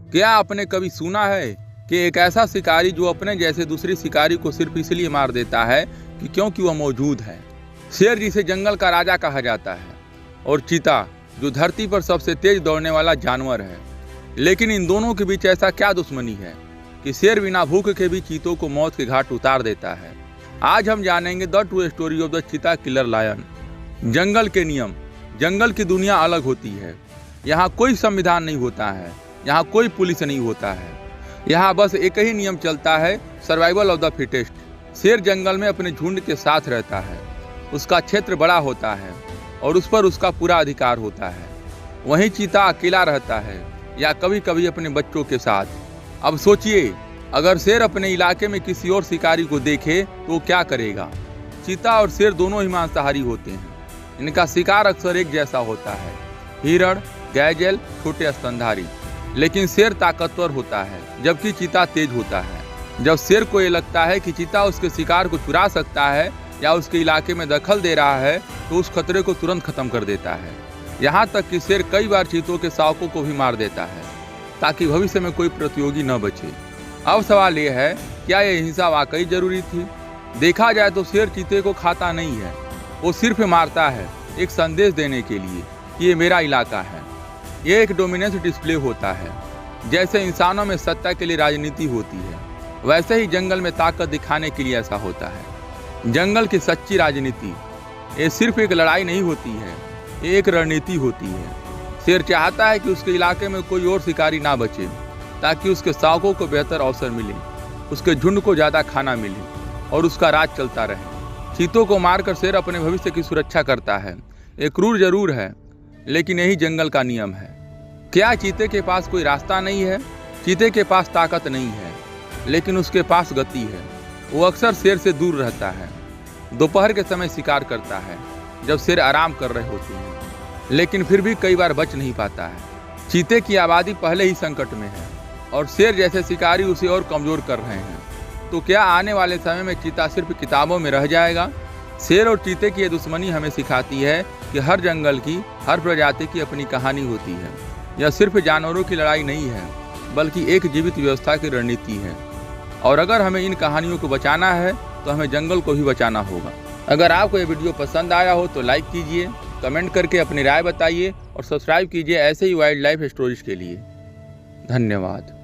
क्या आपने कभी सुना है कि एक ऐसा शिकारी जो अपने जैसे दूसरे शिकारी को सिर्फ इसलिए मार देता है कि क्योंकि वह मौजूद है। शेर जिसे जंगल का राजा कहा जाता है और चीता जो धरती पर सबसे तेज दौड़ने वाला जानवर है। लेकिन इन दोनों के बीच ऐसा क्या दुश्मनी है कि शेर बिना भूख के भी चीतों को मौत के घाट उतार देता है। आज हम जानेंगे the true story of the cheetah killer lion. जंगल के नियम। जंगल की दुनिया अलग होती है। यहाँ कोई संविधान नहीं होता है, यहाँ कोई पुलिस नहीं होता है। यहाँ बस एक ही नियम चलता है, सर्वाइवल ऑफ द फिटेस्ट। शेर जंगल में अपने झुंड के साथ रहता है। उसका क्षेत्र बड़ा होता है और उस पर उसका पूरा अधिकार होता है। वहीं चीता अकेला रहता है या कभी कभी अपने बच्चों के साथ। अब सोचिए, अगर शेर अपने इलाके में किसी और शिकारी को देखे तो वो क्या करेगा। चीता और शेर दोनों ही मांसाहारी होते हैं। इनका शिकार अक्सर एक जैसा होता है, हिरण, गैजेल, छोटे स्तनधारी। लेकिन शेर ताकतवर होता है जबकि चीता तेज होता है। जब शेर को ये लगता है कि चीता उसके शिकार को चुरा सकता है या उसके इलाके में दखल दे रहा है तो उस खतरे को तुरंत खत्म कर देता है। यहाँ तक कि शेर कई बार चीतों के शावकों को भी मार देता है ताकि भविष्य में कोई प्रतियोगी न बचे। अब सवाल ये है, क्या यह हिंसा वाकई जरूरी थी? देखा जाए तो शेर चीते को खाता नहीं है, वो सिर्फ मारता है एक संदेश देने के लिए कि ये मेरा इलाका है। ये एक डोमिनेंस डिस्प्ले होता है। जैसे इंसानों में सत्ता के लिए राजनीति होती है, वैसे ही जंगल में ताकत दिखाने के लिए ऐसा होता है। जंगल की सच्ची राजनीति ये सिर्फ एक लड़ाई नहीं होती है, ये एक रणनीति होती है। शेर चाहता है कि उसके इलाके में कोई और शिकारी ना बचे ताकि उसके शावकों को बेहतर अवसर मिले, उसके झुंड को ज़्यादा खाना मिले और उसका राज चलता रहे। चीतों को मारकर शेर अपने भविष्य की सुरक्षा करता है। ये क्रूर जरूर है, लेकिन यही जंगल का नियम है। क्या चीते के पास कोई रास्ता नहीं है? चीते के पास ताकत नहीं है, लेकिन उसके पास गति है। वो अक्सर शेर से दूर रहता है। दोपहर के समय शिकार करता है जब शेर आराम कर रहे होते हैं, लेकिन फिर भी कई बार बच नहीं पाता है। चीते की आबादी पहले ही संकट में है और शेर जैसे शिकारी उसे और कमजोर कर रहे हैं। तो क्या आने वाले समय में चीता सिर्फ किताबों में रह जाएगा? शेर और चीते की यह दुश्मनी हमें सिखाती है कि हर जंगल की, हर प्रजाति की अपनी कहानी होती है। यह सिर्फ जानवरों की लड़ाई नहीं है, बल्कि एक जीवित व्यवस्था की रणनीति है। और अगर हमें इन कहानियों को बचाना है तो हमें जंगल को भी बचाना होगा। अगर आपको यह वीडियो पसंद आया हो तो लाइक कीजिए, कमेंट करके अपनी राय बताइए और सब्सक्राइब कीजिए ऐसे ही वाइल्ड लाइफ स्टोरीज के लिए। धन्यवाद।